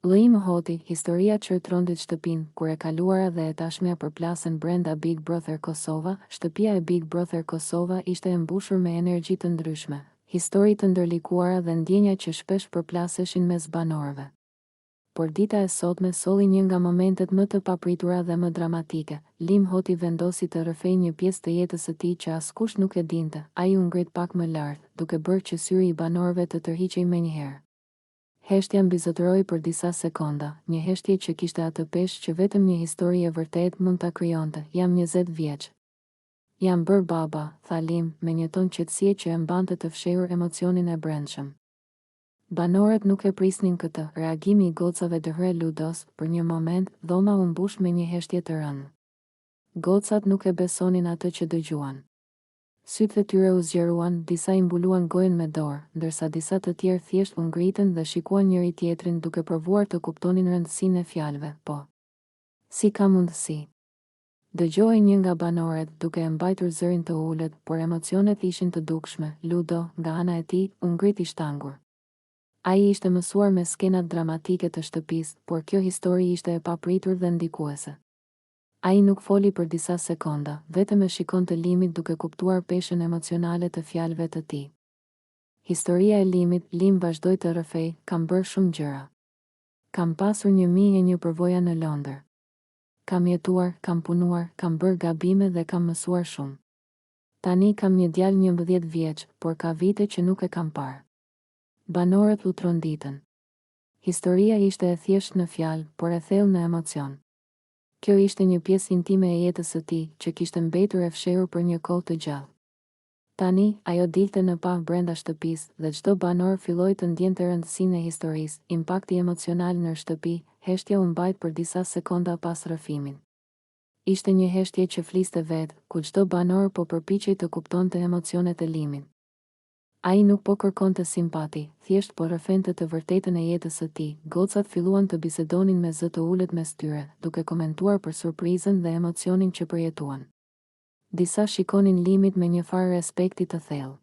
Llojimi Hoti, historia që trondit shtëpinë, kur e kaluara dhe e tashmja përplasen brenda Big Brother Kosova. Shtëpia e Big Brother Kosova ishte e mbushur me energji të ndryshme, histori të ndërlikuara dhe ndjenja që shpesh përplaseshin mes banorëve. Por dita e sotme solli një nga momentet më të papritura dhe më dramatike. Lim Hoti vendosi të rrëfej një pjesë të jetës së tij që askush nuk e dinte. Ai u ngrit pak më lart, duke bërë që syri i banorëve të tërhiqej menjëherë. Heshtja mbizotëroi për disa sekonda, një heshtje që kishte atë peshë që vetëm një histori e vërtetë mund ta krijonte. Jam 20 vjeç. Jam bërë baba, tha Lim, me një ton qetësie që e mbante të fshehur emocionin e brendshëm. Banorët nuk e prisnin këtë. Reagimi i gocave dëhre ludos. Për një moment, dhoma u mbush me një heshtje të rënë. Gocat nuk e besonin atë që dëgjuan. Sytë e tyre u zgjeruan, disa i mbuluan gojën me dorë, ndërsa disa të tjerë thjesht u ngritën dhe shikuan njëri tjetrin duke provuar të kuptonin rëndësinë e fjalëve. Po, si ka mundësi? Dëgjoi një nga banorët, duke e mbajtur zërin të ulët, por emocionet ishin të dukshme. Ludo, nga ana e tij, u ngrit i shtangur. Ai ishte mësuar me skenat dramatike të shtëpisë, por kjo histori ishte e papritur dhe ndikuese. Ai nuk foli për disa sekonda, vetëm e shikonte Limit duke kuptuar peshën emocionale të fjalëve të tij. Historia e Limit. Lim vazhdoi të rrëfej, kam bërë shumë gjëra. Kam pasur 1001 përvoja në Londër. Kam jetuar, kam punuar, kam bërë gabime dhe kam mësuar shumë. Tani kam një djalë 11 vjeç, por ka vite që nuk e kam parë. Banorët u tronditën. Historia ishte e thjeshtë në fjalë, por e thellë në emocion. Kjo ishte një pjesë intime e jetës së tij, që kishte mbetur e fshehur për një kohë të gjallë. Tani, ajo dilte në pa brenda shtëpisë dhe çdo banor filloi të ndjente rëndësinë e historisë. Impakti emocional në shtëpi. Heshtja u mbajt për disa sekonda pas rrëfimin. Ishte një heshtje që fliste vetë, ku çdo banor po përpiqej të kuptonte emocionet e Limit. Ai nuk po kërkonte simpati, thjesht po rrëfente të vërtetën e jetës së tij. Gocat filluan të bisedonin me zë të ulët mes tyre, duke komentuar për surprizën dhe emocionin që përjetuan. Disa shikonin Limit me një farë respekti të thellë.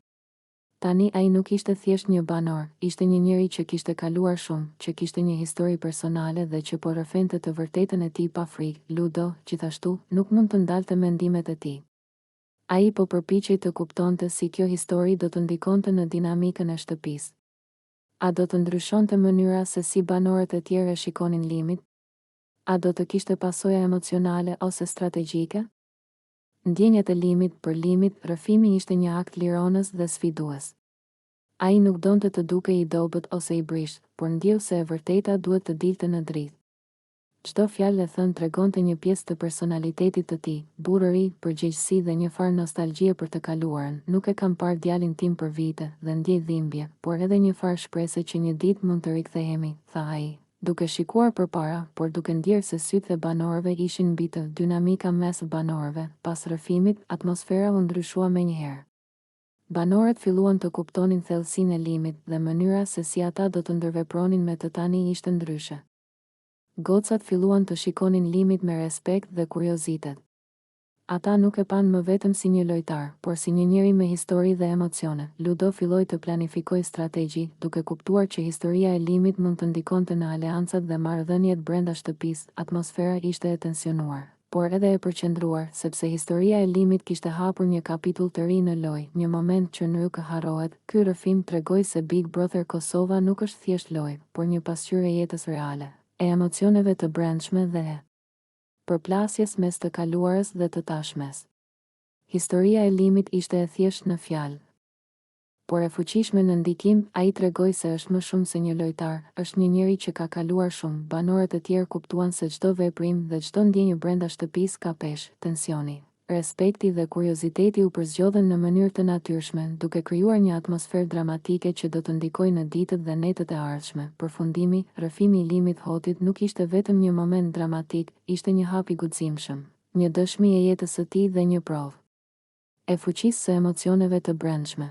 Tani ai nuk ishte thjesht një banor, ishte një njeri që kishte kaluar shumë, që kishte një histori personale dhe që po rrëfente të vërtetën e tij pa frikë. Ludo, gjithashtu, nuk mund të ndalte mendimet e tij. Ai po përpiqej të kuptonte si kjo histori do të ndikonte në dinamikën e shtëpisë. A do të ndryshonte mënyra se si banorët e tjerë e shikonin Limit? A do të kishte pasoja emocionale ose strategjike? Ndjenjat e Limit. Për Limit, rrëfimi ishte një akt lironës dhe sfidues. Ai nuk donte të dukej i dobët ose i brisht, por ndjeu se e vërteta duhet të dilte në dritë. Çdo fjalë e thënë tregonte një pjesë të personalitetit të tij, burrëri, përgjegjësi dhe një farë nostalgjie për të kaluarën. Nuk e kam parë djalin tim për vite dhe ndjej dhimbje, por edhe një farë shprese që një ditë mund të rikthehemi, tha ai, duke shikuar përpara, por duke ndjerë se sytë e banorëve ishin mbi të. Dinamika mes banorëve. Pas rrëfimit, atmosfera u ndryshua menjëherë. Banorët filluan të kuptonin thellësinë e Limit dhe mënyra se si ata do të ndërvepronin me të tani ishte ndryshe. Gocat filluan të shikonin Limit me respekt dhe kuriozitet. Ata nuk e panë më vetëm si një lojtar, por si një njeri me histori dhe emocione. Ludo filloi të planifikoj strategji, duke kuptuar që historia e Limit mund të ndikonte në aleancat dhe marrëdhëniet brenda shtëpisë. Atmosfera ishte e tensionuar, por edhe e përqendruar, sepse historia e Limit kishte hapur një kapitull të ri në lojë, një moment që nuk harrohet. Ky rrëfim tregoi se Big Brother Kosova nuk është thjesht lojë, por një pasqyrë e jetës reale, e emocioneve të brendshme dhe përplasjes mes të kaluarës dhe të tashmes. Historia e Limit ishte e thjeshtë në fjalë, por e fuqishme në ndikim. Ai tregoi se është më shumë se një lojtar, është një njeri që ka kaluar shumë. Banorët e tjerë kuptuan se çdo veprim dhe çdo ndjenjë brenda shtëpisë ka peshë. Tensioni, respekti dhe kurioziteti u përzgjodhen në mënyrë të natyrshme, duke krijuar një atmosferë dramatike që do të ndikojë në ditët dhe netët e ardhshme. Përfundimi. Rrëfimi i Limit Hotit nuk ishte vetëm një moment dramatik, ishte një hap i guximshëm, një dëshmi e jetës së tij dhe një provë e fuqisë së emocioneve të brendshme.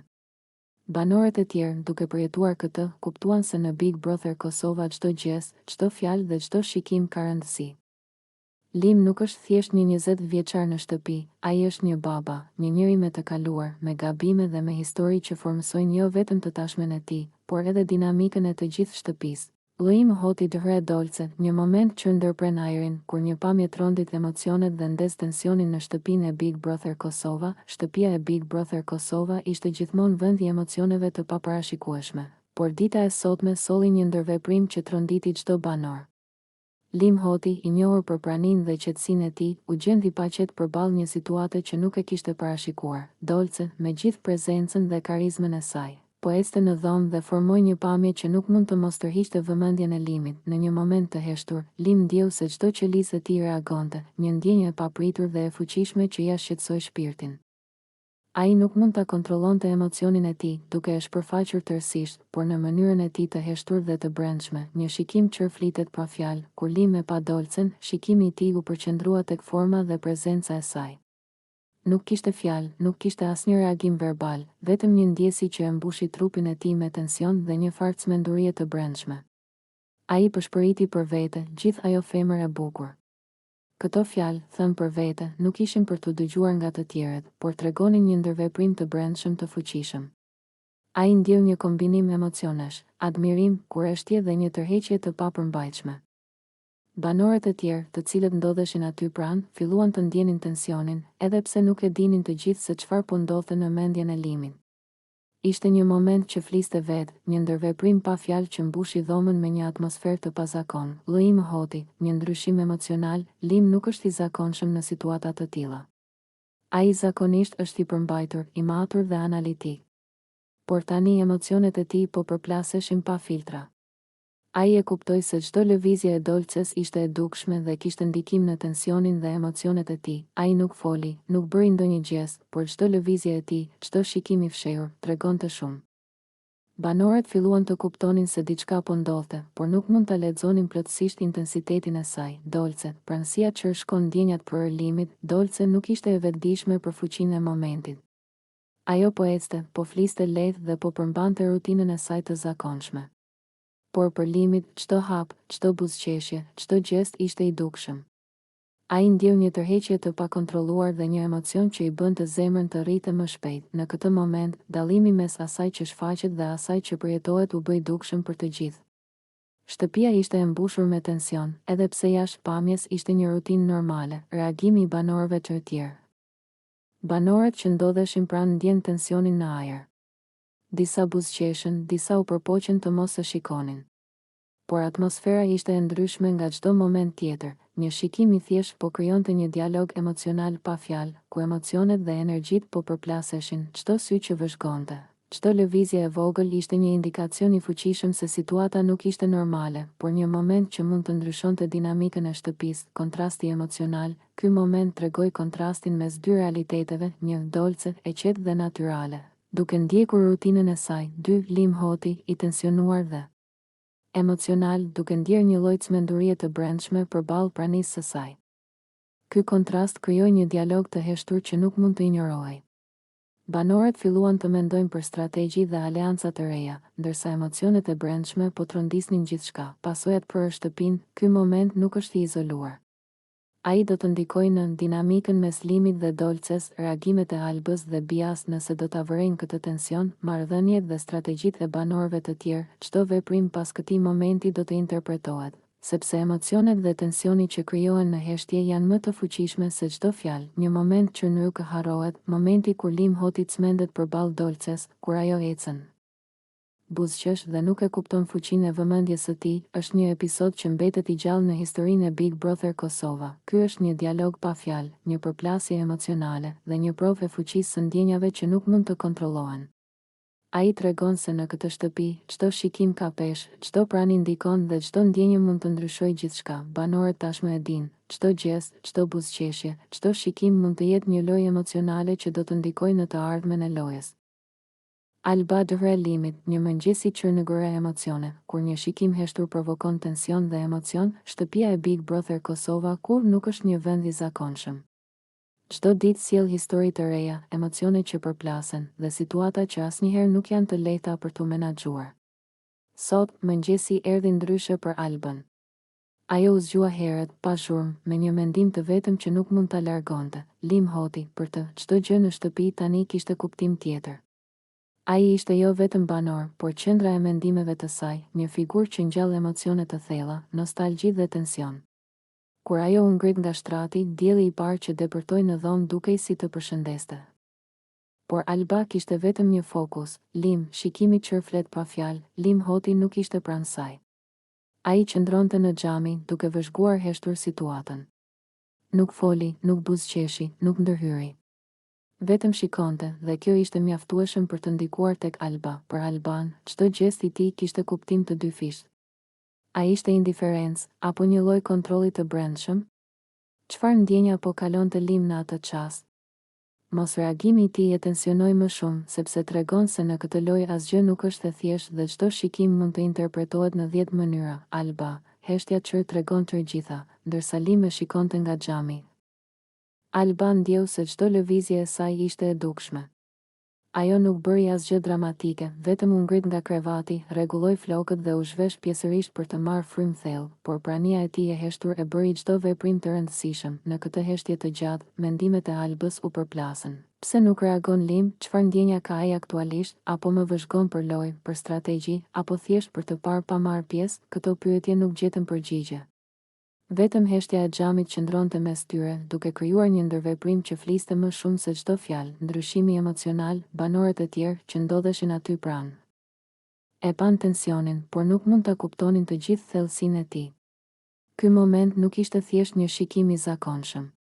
Banorët e tjerë, duke përjetuar këtë, kuptuan se në Big Brother Kosova çdo gest, çdo fjalë dhe çdo shikim ka rëndësi. Lim nuk është thjesht një 20 vjeçar në shtëpi, ai është një baba, një njeri me të kaluar, me gabime dhe me histori që formsojnë jo vetëm të tashmen e tij, por edhe dinamikën e të gjithë shtëpisë. Lloji më hoti dëhre Dolce, një moment që ndërpren ajrin, kur një pamje trondit emocionet dhe ndes tensionin në shtëpinë e Big Brother Kosova. Shtëpia e Big Brother Kosova ishte gjithmonë vend i emocioneve të paparashikueshme, por dita e sotme solli një ndërveprim që tronditi çdo banor. Lim Hoti, i njohur për praninë dhe qetësinë e tij, u gjendi i paqet përballë një situate që nuk e kishte parashikuar. Dolce, me gjithë prezencën dhe karizmën e saj, po ecte në dhomë dhe formoi një pamje që nuk mund të mos tërhiqte vëmendjen e Limit. Në një moment të heshtur, Lim ndjeu se çdo qelisë e tij reagonte, një ndjenjë e papritur dhe e fuqishme që ia shqetësoi shpirtin. Ai nuk mund ta kontrollonte emocionin e tij, duke e shpërfaqur tërësisht, por në mënyrën e tij të heshtur dhe të brendshme, një shikim që flitet pa fjalë. Kur Lim e pa Dolcen, shikimi i tij u përqendrua tek forma dhe prezenca e saj. Nuk kishte fjalë, nuk kishte asnjë reagim verbal, vetëm një ndjesi që e mbushi trupin e tij me tension dhe një farë cmendurie të brendshme. Ai përshpëriti për vete, gjithë ajo femër e bukur. Këto fjalë, thënë për vete, nuk ishin për të dëgjuar nga të tjerët, por tregonin një ndërveprim të brendshëm të fuqishëm. Ai ndjeu një kombinim emocionesh, admirim, kurreshtje dhe një tërheqje të papërmbajtshme. Banorët e tjerë, të cilët ndodheshin aty pranë, filluan të ndjenin tensionin, edhe pse nuk e dinin të gjithë se çfarë po ndodhte në mendjen e Limit. Ishte një moment që fliste vetë, një ndërveprim pa fjalë që mbushi dhomën me një atmosferë të pazakonshme. Lloji më hoti, një ndryshim emocional. Lim nuk është i zakonshëm në situata të tilla. Ai zakonisht është i përmbajtur, i matur dhe analitik. Por tani emocionet e tij po përplaseshin pa filtra. Ai e kuptoi se çdo lëvizje e Dolces ishte e dukshme dhe kishte ndikim në tensionin dhe emocionet e tij. Ai nuk foli, nuk bëri ndonjë gjest, por çdo lëvizje e tij, çdo shikim i fshehur, tregonte shumë. Banorët filluan të kuptonin se diçka po ndodhte, por nuk mund ta lexonin plotësisht intensitetin e saj. Dolce, pranësia që shkon ndjenjat për Limit. Dolce nuk ishte e vetëdijshme për fuqinë e momentit. Ajo po ecte, po fliste lehtë dhe po përmbante rutinën e saj të zakonshme. Por për Limit, çdo hap, çdo buzëqeshje, çdo gjest ishte i dukshëm. Ai ndjeu një tërheqje të pakontrolluar dhe një emocion që i bënte zemrën të rrite më shpejt. Në këtë moment, dallimi mes asaj që shfaqet dhe asaj që përjetohet u bë i dukshëm për të gjithë. Shtëpia ishte e mbushur me tension, edhe pse jashtë pamjes ishte një rutinë normale, reagimi i banorëve të tjerë. Banorët që ndodheshin pranë ndjen tensionin në ajër. Disa buzëqeshën, disa u përpoqen të mos e shikonin. Por atmosfera ishte e ndryshme nga çdo moment tjetër. Një shikim i thjeshtë po krijonte një dialog emocional pa fjalë, ku emocionet dhe energjitë po përplaseshin, çdo sy që vëzhgonte. Çdo lëvizje e vogël ishte një indikacion i fuqishëm se situata nuk ishte normale, por një moment që mund të ndryshonte dinamikën e shtëpisë. Kontrasti emocional. Ky moment tregoi kontrastin mes dy realiteteve, një Dolce e qetë dhe natyrale, duke ndjekur rutinën e saj. 2 Lim Hoti, i tensionuar dhe emocional, duke ndjerë një lloj cmendurie të brendshme përballë pranisë së saj. Ky kontrast krijoi një dialog të heshtur që nuk mund të injorohej. Banorët filluan të mendojnë për strategji dhe aleanca të reja, ndërsa emocionet e brendshme po trondisnin gjithçka. Pasojat për shtëpinë. Ky moment nuk është i izoluar. Ai do të ndikojë në dinamikën mes Limit dhe Dolces, reagimet e Albës dhe Bias nëse do ta vërejnë këtë tension, marrëdhëniet dhe strategjitë e banorëve të tjerë. Çdo veprim pas këtij momenti do të interpretohet, sepse emocionet dhe tensioni që krijohen në heshtje janë më të fuqishme se çdo fjalë. Një moment që nuk harrohet, momenti kur Lim Hoti cmendet përballë Dolces, kur ajo ecën buzëqesh dhe nuk e kupton fuqinë e vëmendjes së tij. Është një episod që mbetet i gjallë në historinë e Big Brother Kosova. Ky është një dialog pa fjalë, një përplasje emocionale dhe një provë e fuqisë së ndjenjave që nuk mund të kontrollohen. Ai tregon se në këtë shtëpi, çdo shikim ka peshë, çdo pranë ndikon dhe çdo ndjenjë mund të ndryshojë gjithçka. Banorët tashmë e dinë, çdo gjest, çdo buzëqeshje, çdo shikim mund të jetë një lojë emocionale që do të ndikojë në të ardhmen e lojës. Alba dëhre Limit, një mëngjes i çur në gërë emocione. Kur një shikim heshtur provokon tension dhe emocion, shtëpia e Big Brother Kosova kur nuk është një vend i zakonshëm. Çdo ditë sjell histori të reja, emocione që përplasen dhe situata që asnjëherë nuk janë të lehta për tu menaxhuar. Sot, mëngjesi erdhi ndryshe për Albën. Ajo u zgjua herët, pa zhurmë, me një mendim të vetëm që nuk mund ta largonte. Lim Hoti, për të, çdo gjë në shtëpi tani kishte kuptim tjetër. Ai ishte jo vetëm banor, por qendra e mendimeve të saj, një figurë që ngjall emocione të thella, nostalgji dhe tension. Kur ajo u ngrit nga shtrati, dielli i parë që depërtoi në dhomë dukej si të përshëndeste. Por Alba kishte vetëm një fokus, Lim, shikimi që flet pa fjalë, Lim Hoti nuk ishte pranë saj. Ai qëndronte në xhami, duke vëzhguar heshtur situatën. Nuk foli, nuk buzëqeshi, nuk ndërhyri. Vetëm shikonte, dhe kjo ishte mjaftueshëm për të ndikuar tek Alba. Për Alban, çdo gjest i tij kishte kuptim të dyfisht. A ishte indiferencë, apo një lloj kontrolli të brendshëm? Çfarë ndjenja po kalonte Lim në atë çast? Mos reagimi i tij e tensionoi më shumë, sepse tregon se në këtë lojë asgjë nuk është e thjeshtë dhe çdo shikim mund të interpretohet në 10 mënyra. Alba, heshtja që tregon të gjitha, ndërsa Lim e shikonte nga xhami. Alba ndjeu se çdo lëvizje e saj ishte e dukshme. Ajo nuk bëri asgjë dramatike, vetëm u ngrit nga krevati, rregulloi flokët dhe u zhvesh pjesërisht për të marrë frymë thellë, por prania e tij e heshtur e bëri çdo veprim të rëndësishëm. Në këtë heshtje të gjatë, mendimet e Albës u përplasën. Pse nuk reagon Lim? Çfarë ndjenja ka ai aktualisht? Apo më vëzhgon për lojë, për strategji, apo thjesht për të parë pa marrë pjesë? Këto pyetje nuk gjetën përgjigje. Vetëm heshtja e xhamit qëndronte mes tyre, duke krijuar një ndërveprim që fliste më shumë se çdo fjalë, ndryshimi emocional, banorët e tjerë që ndodheshin aty pranë. E pan tensionin, por nuk mund ta kuptonin të gjithë thellësinë e tij. Ky moment nuk ishte thjesht një shikim i zakonshëm.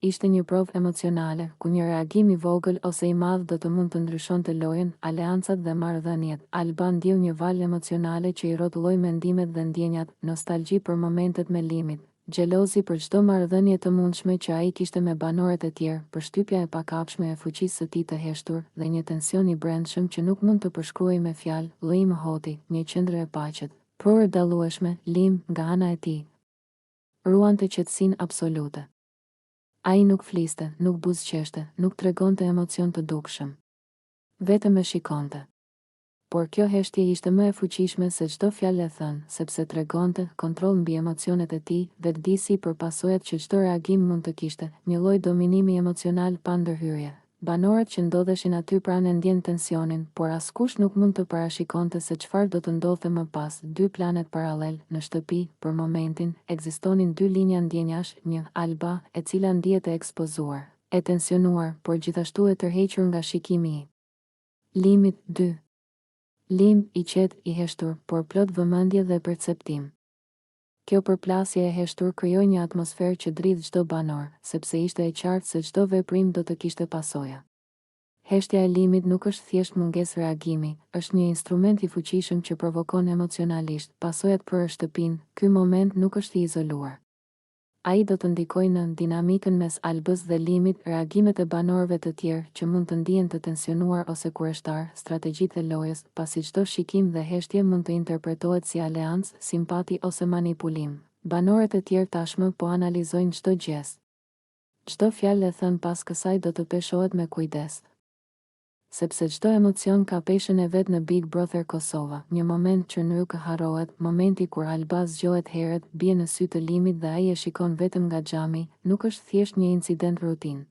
Ishte një provë emocionale, ku një reagim i vogël ose i madh do të mund të ndryshonte lojën, aleancat dhe marrëdhëniet. Alba ndjeu një valë emocionale që i rrotulloi mendimet dhe ndjenjat, nostalgji për momentet me Limit, xhelozi për çdo marrëdhënie të mundshme që ai kishte me banorët e tjerë, përshtypja e pakapshme e fuqisë së tij të heshtur dhe një tension i brendshëm që nuk mund të përshkruhej me fjalë. Lim Hoti, një qendër e paqet, por e dallueshme. Lim, nga ana e tij, ruante qetësinë absolute. Ai nuk fliste, nuk buzëqeshte, nuk tregonte emocion të dukshëm. Vetëm e shikonte. Por kjo heshtje ishte më e fuqishme se çdo fjalë e thënë, sepse tregonte kontroll mbi emocionet e tij, vetëdijsi për pasojat që çdo reagim mund të kishte, një lloj dominimi emocional pa ndërhyrje. Banorët që ndodheshin aty pranë ndjen tensionin, por askush nuk mund të parashikonte se çfarë do të ndodhte më pas. Dy planet paralel, në shtëpi, për momentin, ekzistonin dy linja ndjenjash, një Alba, e cila ndihet e ekspozuar, e tensionuar, por gjithashtu e tërhequr nga shikimi i Limit. 2. Lim, i qetë, i heshtur, por plot vëmendje dhe perceptim. Kjo përplasje e heshtur krijoi një atmosferë që dridh çdo banor, sepse ishte e qartë se çdo veprim do të kishte pasoja. Heshtja e Limit nuk është thjesht mungesë reagimi, është një instrument i fuqishëm që provokon emocionalisht. Pasojat për shtëpinë, ky moment nuk është i izoluar. Ai do të ndikojë në dinamikën mes Albës dhe Limit, reagimet e banorëve të tjerë që mund të ndihen të tensionuar ose kurioztar, strategjitë e lojës, pasi çdo shikim dhe heshtje mund të interpretohet si aleancë, simpati ose manipulim. Banorët e tjerë tashmë po analizojnë çdo gjest. Çdo fjalë e thënë pas kësaj do të peshohet me kujdes. Sepse çdo emocion ka peshën e vet në Big Brother Kosova, një moment që nuk harrohet, momenti kur Alba zgjohet herët, bie në sy të Limit dhe ai e shikon vetëm nga xhami, nuk është thjesht një incident rutinë.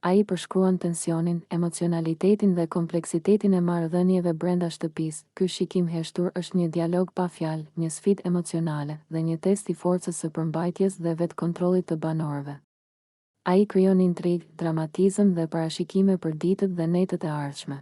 Ai përshkruan tensionin, emocionalitetin dhe kompleksitetin e marrëdhënieve brenda shtëpisë. Ky shikim heshtur është një dialog pa fjalë, një sfidë emocionale dhe një test i forcës së përmbajtjes dhe vetkontrollit të banorëve. Ai krijon intrigë, dramatizëm dhe parashikime për ditët dhe netët e ardhshme.